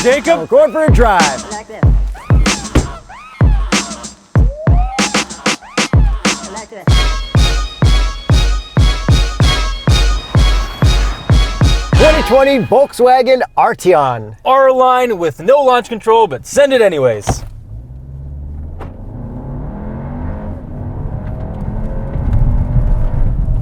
Jacob. We're going for a drive. Like this. Like this. 2020 Volkswagen Arteon. R-Line with no launch control, but send it anyways.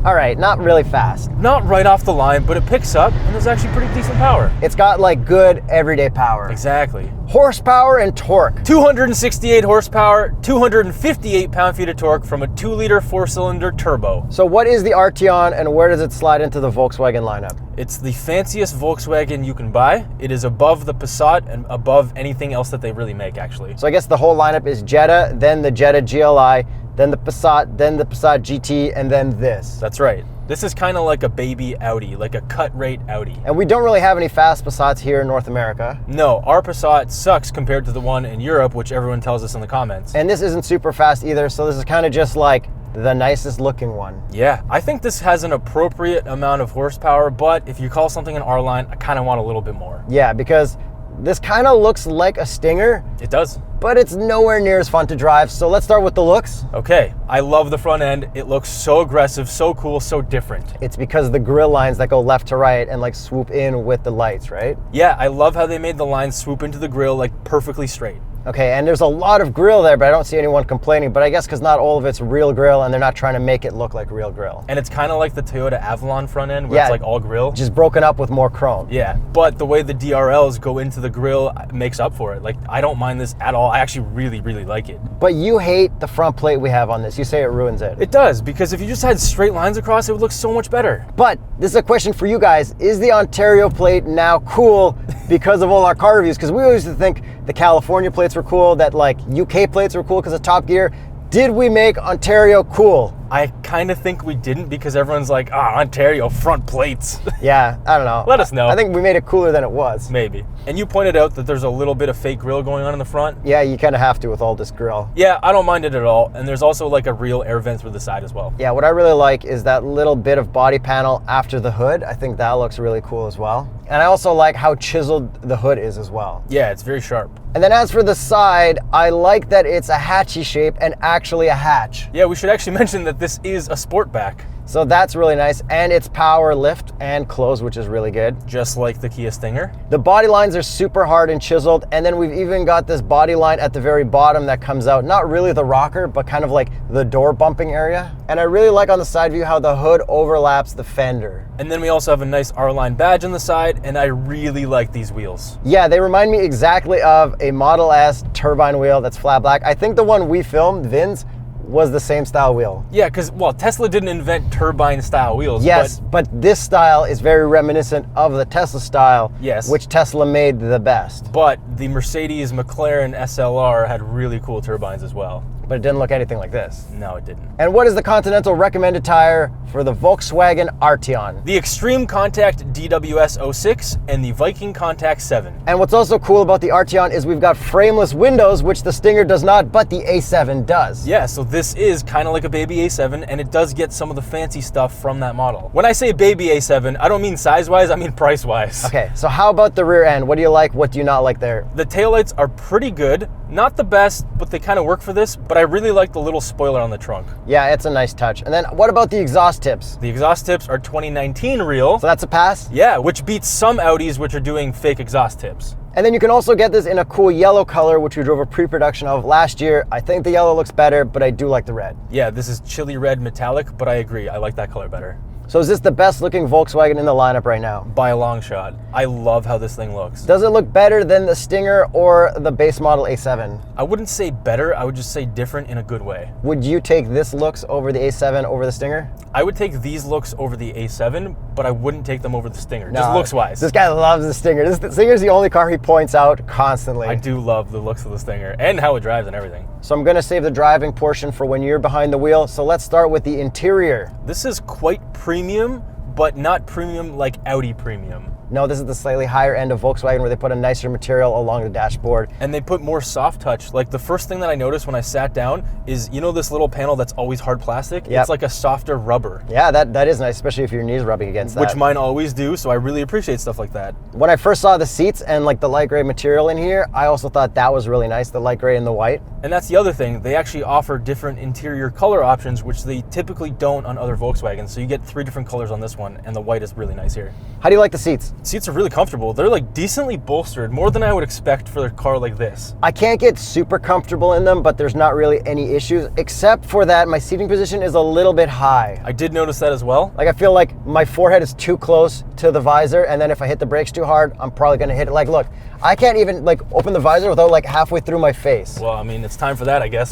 All right, not really fast. Not right off the line, but it picks up, and there's actually pretty decent power. It's got like good everyday power. Exactly. Horsepower and torque. 268 horsepower, 258 pound-feet of torque from a 2-liter 4-cylinder turbo. So what is the Arteon and where does it slide into the Volkswagen lineup? It's the fanciest Volkswagen you can buy. It is above the Passat and above anything else that they really make, actually. So I guess the whole lineup is Jetta, then the Jetta GLI, then the Passat GT, and then this. That's right. This is kind of like a baby Audi, like a cut-rate Audi. And we don't really have any fast Passats here in North America. No, our Passat sucks compared to the one in Europe, which everyone tells us in the comments. And this isn't super fast either, so this is kind of just like the nicest looking one. Yeah, I think this has an appropriate amount of horsepower, but if you call something an R-Line, I kind of want a little bit more. Yeah, because this kind of looks like a Stinger. It does. But it's nowhere near as fun to drive, so let's start with the looks. Okay, I love the front end. It looks so aggressive, so cool, so different. It's because of the grille lines that go left to right and like swoop in with the lights, right? Yeah, I love how they made the lines swoop into the grille like perfectly straight. Okay, and there's a lot of grille there, but I don't see anyone complaining. But I guess because not all of it's real grille and they're not trying to make it look like real grille. And it's kind of like the Toyota Avalon front end where it's like all grille. Just broken up with more chrome. Yeah, but the way the DRLs go into the grille makes up for it. Like, I don't mind this at all. I actually really, really like it. But you hate the front plate we have on this. You say it ruins it. It does, because if you just had straight lines across, it would look so much better. But this is a question for you guys. Is the Ontario plate now cool because of all our car reviews? Because we always used to think the California plates were cool, that like UK plates were cool because of Top Gear. Did we make Ontario cool? I kind of think we didn't, because everyone's like, Ontario front plates. Yeah, I don't know. Let us know. I think we made it cooler than it was. Maybe. And you pointed out that there's a little bit of fake grille going on in the front. Yeah, you kind of have to with all this grille. Yeah, I don't mind it at all. And there's also like a real air vent through the side as well. Yeah, what I really like is that little bit of body panel after the hood. I think that looks really cool as well. And I also like how chiseled the hood is as well. Yeah, it's very sharp. And then as for the side, I like that it's a hatchy shape and actually a hatch. Yeah, we should actually mention that this is a Sportback. So that's really nice, and it's power lift and close, which is really good. Just like the Kia Stinger. The body lines are super hard and chiseled, and then we've even got this body line at the very bottom that comes out, not really the rocker, but kind of like the door bumping area. And I really like on the side view how the hood overlaps the fender. And then we also have a nice R-Line badge on the side, and I really like these wheels. Yeah, they remind me exactly of a Model S turbine wheel that's flat black. I think the one we filmed, Vin's, was the same style wheel. Yeah, because, well, Tesla didn't invent turbine style wheels. Yes, but this style is very reminiscent of the Tesla style, yes, which Tesla made the best. But the Mercedes McLaren SLR had really cool turbines as well. But it didn't look anything like this. No, it didn't. And what is the Continental recommended tire for the Volkswagen Arteon? The Extreme Contact DWS 06 and the Viking Contact 7. And what's also cool about the Arteon is we've got frameless windows, which the Stinger does not, but the A7 does. Yeah, so this is kind of like a baby A7, and it does get some of the fancy stuff from that model. When I say baby A7, I don't mean size-wise, I mean price-wise. Okay, so how about the rear end? What do you like? What do you not like there? The taillights are pretty good. Not the best, but they kind of work for this, but I really like the little spoiler on the trunk. Yeah, it's a nice touch. And then what about the exhaust tips? The exhaust tips are 2019 real. So that's a pass? Yeah, which beats some Audis which are doing fake exhaust tips. And then you can also get this in a cool yellow color, which we drove a pre-production of last year. I think the yellow looks better, but I do like the red. Yeah, this is chili red metallic, but I agree. I like that color better. So is this the best looking Volkswagen in the lineup right now? By a long shot. I love how this thing looks. Does it look better than the Stinger or the base model A7? I wouldn't say better, I would just say different in a good way. Would you take this looks over the A7 over the Stinger? I would take these looks over the A7, but I wouldn't take them over the Stinger, No, just looks-wise. This guy loves the Stinger. The Stinger's the only car he points out constantly. I do love the looks of the Stinger and how it drives and everything. So I'm gonna save the driving portion for when you're behind the wheel. So let's start with the interior. This is quite premium, but not premium like Audi premium. No, this is the slightly higher end of Volkswagen where they put a nicer material along the dashboard. And they put more soft touch. Like the first thing that I noticed when I sat down is, you know this little panel that's always hard plastic? Yep. It's like a softer rubber. Yeah, that is nice, especially if your knees rubbing against that. Which mine always do, so I really appreciate stuff like that. When I first saw the seats and like the light gray material in here, I also thought that was really nice, the light gray and the white. And that's the other thing. They actually offer different interior color options, which they typically don't on other Volkswagens. So you get 3 different colors on this one, and the white is really nice here. How do you like the seats? Seats are really comfortable. They're like decently bolstered, more than I would expect for a car like this. I can't get super comfortable in them, but there's not really any issues, except for that my seating position is a little bit high. I did notice that as well. Like I feel like my forehead is too close to the visor, and then if I hit the brakes too hard, I'm probably gonna hit it. Like, look, I can't even like open the visor without like halfway through my face. Well, I mean, it's time for that, I guess.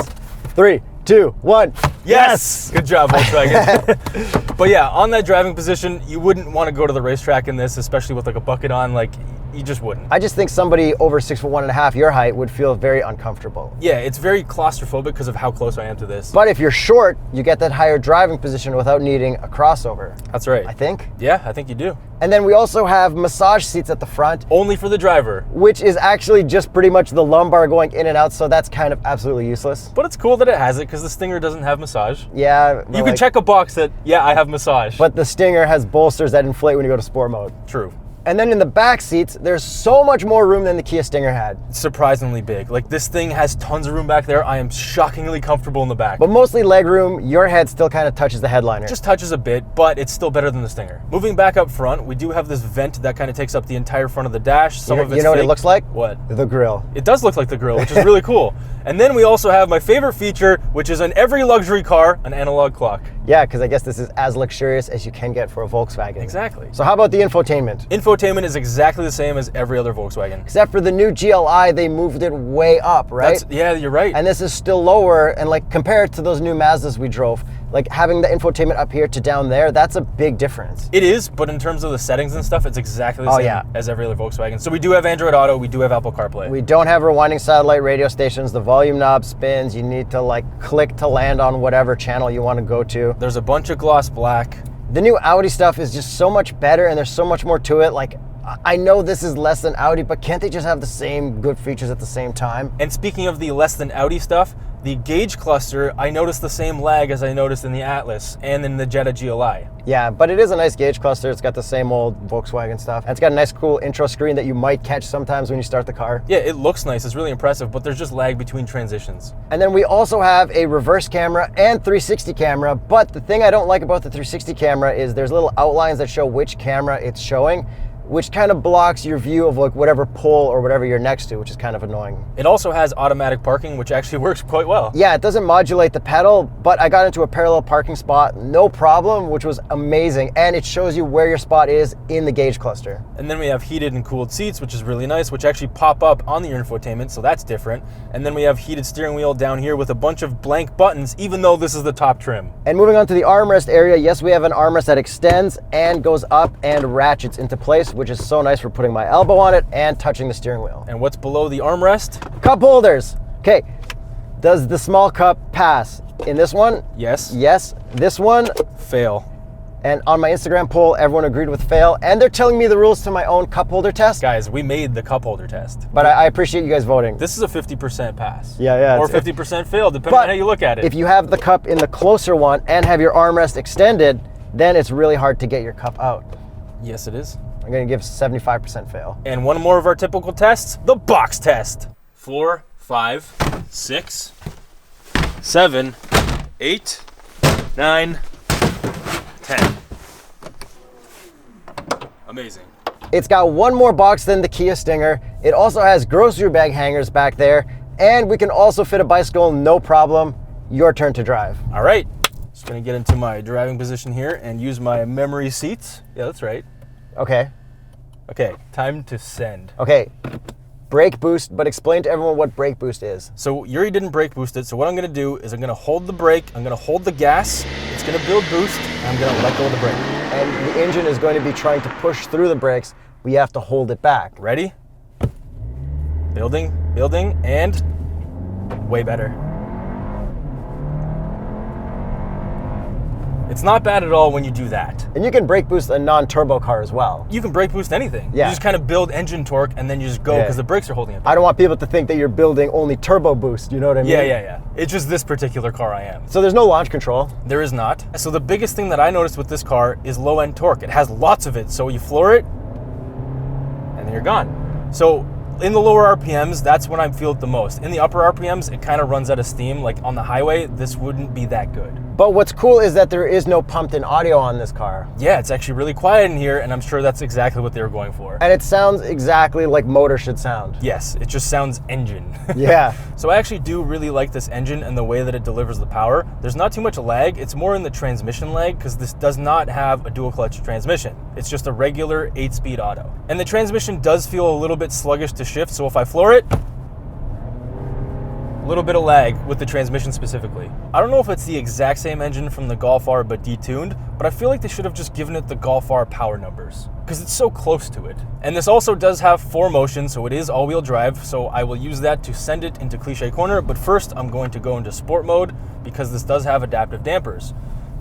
3, 2, 1. Yes! Good job, Volkswagen. But yeah, on that driving position, you wouldn't want to go to the racetrack in this, especially with like a bucket on. Like, you just wouldn't. I just think somebody over 6'1.5" your height would feel very uncomfortable. Yeah, it's very claustrophobic because of how close I am to this. But if you're short, you get that higher driving position without needing a crossover. That's right. I think. Yeah, I think you do. And then we also have massage seats at the front. Only for the driver. Which is actually just pretty much the lumbar going in and out, so that's kind of absolutely useless. But it's cool that it has it because the Stinger doesn't have massage. Yeah. You can check a box that, yeah, I have massage. But the Stinger has bolsters that inflate when you go to sport mode. True. And then in the back seats, there's so much more room than the Kia Stinger had. Surprisingly big. Like, this thing has tons of room back there. I am shockingly comfortable in the back. But mostly leg room. Your head still kind of touches the headliner. Just touches a bit, but it's still better than the Stinger. Moving back up front, we do have this vent that kind of takes up the entire front of the dash. Some of it's you know what fake. it looks like? What? The grill. It does look like the grill, which is really cool. And then we also have my favorite feature, which is in every luxury car, an analog clock. Yeah, because I guess this is as luxurious as you can get for a Volkswagen. Exactly. So how about the infotainment? Infotainment is exactly the same as every other Volkswagen. Except for the new GLI, they moved it way up, right? Yeah, you're right. And this is still lower, and like compared to those new Mazdas we drove, like having the infotainment up here to down there, that's a big difference. It is, but in terms of the settings and stuff, it's exactly the same as every other Volkswagen. So we do have Android Auto, we do have Apple CarPlay. We don't have rewinding satellite radio stations, the volume knob spins, you need to like click to land on whatever channel you want to go to. There's a bunch of gloss black. The new Audi stuff is just so much better and there's so much more to it. Like, I know this is less than Audi, but can't they just have the same good features at the same time? And speaking of the less than Audi stuff, the gauge cluster, I noticed the same lag as I noticed in the Atlas and in the Jetta GLI. Yeah, but it is a nice gauge cluster. It's got the same old Volkswagen stuff. And it's got a nice cool intro screen that you might catch sometimes when you start the car. Yeah, it looks nice. It's really impressive, but there's just lag between transitions. And then we also have a reverse camera and 360 camera, but the thing I don't like about the 360 camera is there's little outlines that show which camera it's showing, which kind of blocks your view of like whatever pole or whatever you're next to, which is kind of annoying. It also has automatic parking, which actually works quite well. Yeah, it doesn't modulate the pedal, but I got into a parallel parking spot, no problem, which was amazing. And it shows you where your spot is in the gauge cluster. And then we have heated and cooled seats, which is really nice, which actually pop up on the infotainment, so that's different. And then we have heated steering wheel down here with a bunch of blank buttons, even though this is the top trim. And moving on to the armrest area, yes, we have an armrest that extends and goes up and ratchets into place, which is so nice for putting my elbow on it and touching the steering wheel. And what's below the armrest? Cup holders. Okay, does the small cup pass? In this one? Yes. Yes. This one? Fail. And on my Instagram poll, everyone agreed with fail. And they're telling me the rules to my own cup holder test. Guys, we made the cup holder test. But I appreciate you guys voting. This is a 50% pass. Yeah. Or 50% fail, depending on how you look at it. If you have the cup in the closer one and have your armrest extended, then it's really hard to get your cup out. Yes, it is. I'm gonna give 75% fail. And one more of our typical tests, the box test. 4, 5, 6, 7, 8, 9, 10. Amazing. It's got one more box than the Kia Stinger. It also has grocery bag hangers back there, and we can also fit a bicycle, no problem. Your turn to drive. All right, just gonna get into my driving position here and use my memory seats. Yeah, that's right. Okay. Okay, time to send. Okay, brake boost, but explain to everyone what brake boost is. So Yuri didn't brake boost it, so what I'm gonna do is I'm gonna hold the brake, I'm gonna hold the gas, it's gonna build boost, and I'm gonna let go of the brake. And the engine is going to be trying to push through the brakes, but you have to hold it back. Ready? Building, and way better. It's not bad at all when you do that. And you can brake boost a non-turbo car as well. You can brake boost anything. Yeah. You just kind of build engine torque and then you just go because the brakes are holding it. I don't want people to think that you're building only turbo boost, you know what I mean? Yeah. It's just this particular car I am. So there's no launch control. There is not. So the biggest thing that I noticed with this car is low end torque. It has lots of it. So you floor it and then you're gone. So in the lower RPMs, that's when I feel it the most. In the upper RPMs, it kind of runs out of steam. Like on the highway, this wouldn't be that good. But what's cool is that there is no pumped-in audio on this car. Yeah, it's actually really quiet in here, and I'm sure that's exactly what they were going for. And it sounds exactly like motor should sound. Yes, it just sounds engine. Yeah. So I actually do really like this engine and the way that it delivers the power. There's not too much lag. It's more in the transmission lag because this does not have a dual clutch transmission. It's just a regular 8-speed auto. And the transmission does feel a little bit sluggish to shift, so if I floor it, a little bit of lag with the transmission specifically. I don't know if it's the exact same engine from the Golf R but detuned, but I feel like they should have just given it the Golf R power numbers because it's so close to it. And this also does have 4Motion, so it is all-wheel drive, so I will use that to send it into cliche corner, but first I'm going to go into sport mode because this does have adaptive dampers.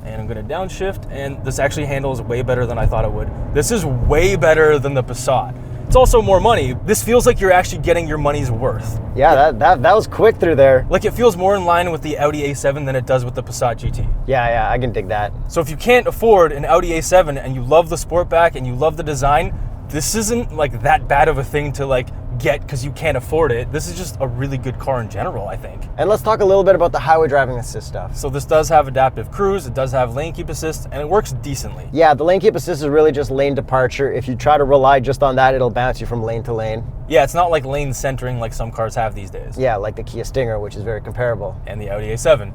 And I'm going to downshift, and this actually handles way better than I thought it would. This is way better than the Passat. It's also more money. This feels like you're actually getting your money's worth. Yeah, that was quick through there. Like it feels more in line with the Audi A7 than it does with the Passat GT. Yeah, I can dig that. So if you can't afford an Audi A7 and you love the Sportback and you love the design, this isn't like that bad of a thing to like get because you can't afford it. This is just a really good car in general, I think. And let's talk a little bit about the highway driving assist stuff. So this does have adaptive cruise, it does have lane keep assist, and it works decently. Yeah, the lane keep assist is really just lane departure. If you try to rely just on that, it'll bounce you from lane to lane. Yeah, it's not like lane centering like some cars have these days. Yeah, like the Kia Stinger, which is very comparable. And the Audi A7.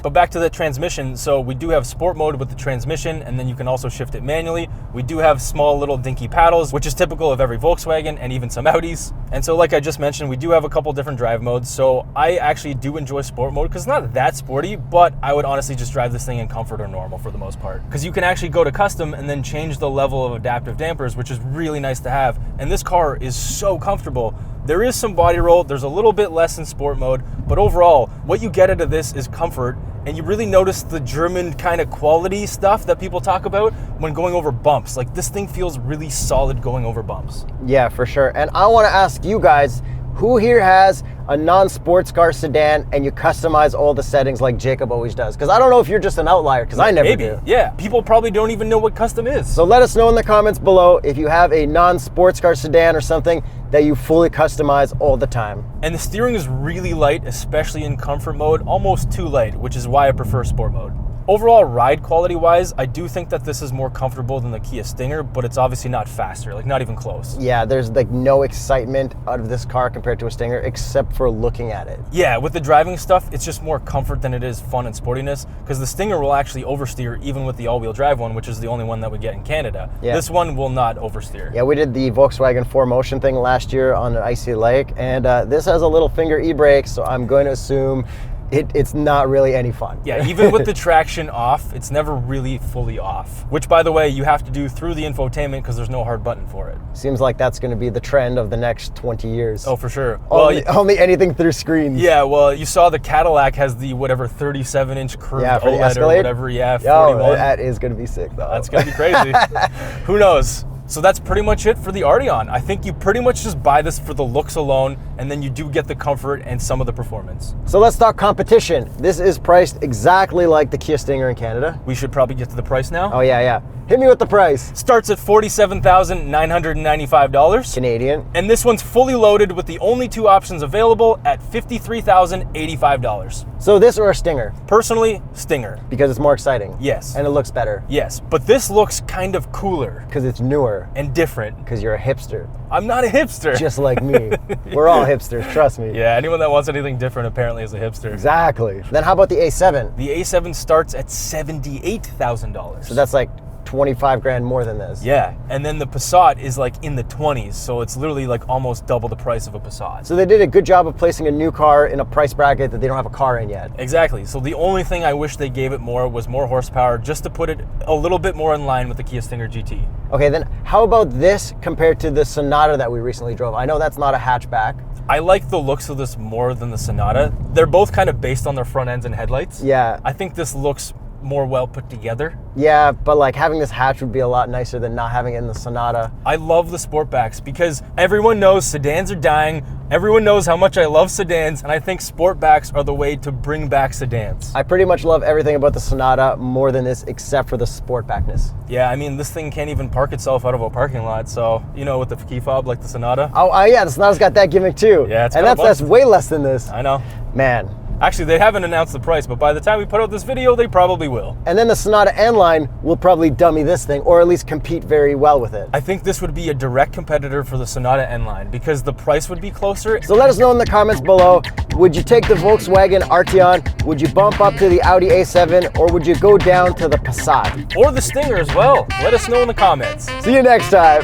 But back to the transmission, so we do have sport mode with the transmission, and then you can also shift it manually. We do have small little dinky paddles, which is typical of every Volkswagen and even some Audis. And so like I just mentioned, we do have a couple different drive modes. So I actually do enjoy sport mode because it's not that sporty, but I would honestly just drive this thing in comfort or normal for the most part. Because you can actually go to custom and then change the level of adaptive dampers, which is really nice to have. And this car is so comfortable. There is some body roll, there's a little bit less in sport mode, but overall, what you get out of this is comfort, and you really notice the German kind of quality stuff that people talk about when going over bumps. Like this thing feels really solid going over bumps. Yeah, for sure. And I want to ask you guys, who here has a non-sports car sedan and you customize all the settings like Jacob always does? Because I don't know if you're just an outlier, because I never do. Yeah, people probably don't even know what custom is. So let us know in the comments below if you have a non-sports car sedan or something that you fully customize all the time. And the steering is really light, especially in comfort mode, almost too light, which is why I prefer sport mode. Overall, ride quality wise, I do think that this is more comfortable than the Kia Stinger, but it's obviously not faster, like not even close. Yeah, there's like no excitement out of this car compared to a Stinger except for looking at it. Yeah, with the driving stuff, it's just more comfort than it is fun and sportiness, because the Stinger will actually oversteer even with the all-wheel drive one, which is the only one that we get in Canada. Yeah. This one will not oversteer. Yeah, we did the Volkswagen 4Motion thing last year on an icy lake, and this has a little finger e-brake, so I'm going to assume it's not really any fun. Yeah, even with the traction off, it's never really fully off. Which, by the way, you have to do through the infotainment because there's no hard button for it. Seems like that's going to be the trend of the next 20 years. Oh, for sure. Only anything through screens. Yeah, well, you saw the Cadillac has the, whatever, 37-inch curved for the OLED Escalade? or whatever. Yeah, 41. Yo, that is going to be sick, though. That's going to be crazy. Who knows? So that's pretty much it for the Arteon. I think you pretty much just buy this for the looks alone, and then you do get the comfort and some of the performance. So let's talk competition. This is priced exactly like the Kia Stinger in Canada. We should probably get to the price now. Oh, yeah. Hit me with the price. Starts at $47,995. Canadian. And this one's fully loaded with the only two options available at $53,085. So this or a Stinger? Personally, Stinger. Because it's more exciting. Yes. And it looks better. Yes, but this looks kind of cooler. Because it's newer. And different. Because you're a hipster. I'm not a hipster. Just like me. We're all hipsters, trust me. Yeah, anyone that wants anything different apparently is a hipster. Exactly. Then how about the A7? The A7 starts at $78,000. So that's like 25 grand more than this. Yeah, and then the Passat is like in the 20s, so it's literally like almost double the price of a Passat. So they did a good job of placing a new car in a price bracket that they don't have a car in yet. Exactly. So the only thing I wish they gave it more was more horsepower, just to put it a little bit more in line with the Kia Stinger GT. Okay, then how about this compared to the Sonata that we recently drove? I know that's not a hatchback. I like the looks of this more than the Sonata. They're both kind of based on their front ends and headlights. Yeah. I think this looks more well put together. Yeah, but like having this hatch would be a lot nicer than not having it in the Sonata. I love the Sportbacks because everyone knows sedans are dying. Everyone knows how much I love sedans, and I think Sportbacks are the way to bring back sedans. I pretty much love everything about the Sonata more than this, except for the Sportbackness. Yeah, I mean, this thing can't even park itself out of a parking lot, so, you know, with the key fob like the Sonata. Oh, yeah, the Sonata's got that gimmick too. Yeah, it's and got a that's way less than this. I know. Man. Actually, they haven't announced the price, but by the time we put out this video, they probably will. And then the Sonata N-Line will probably dummy this thing, or at least compete very well with it. I think this would be a direct competitor for the Sonata N-Line because the price would be closer. So let us know in the comments below, would you take the Volkswagen Arteon, would you bump up to the Audi A7, or would you go down to the Passat? Or the Stinger as well. Let us know in the comments. See you next time.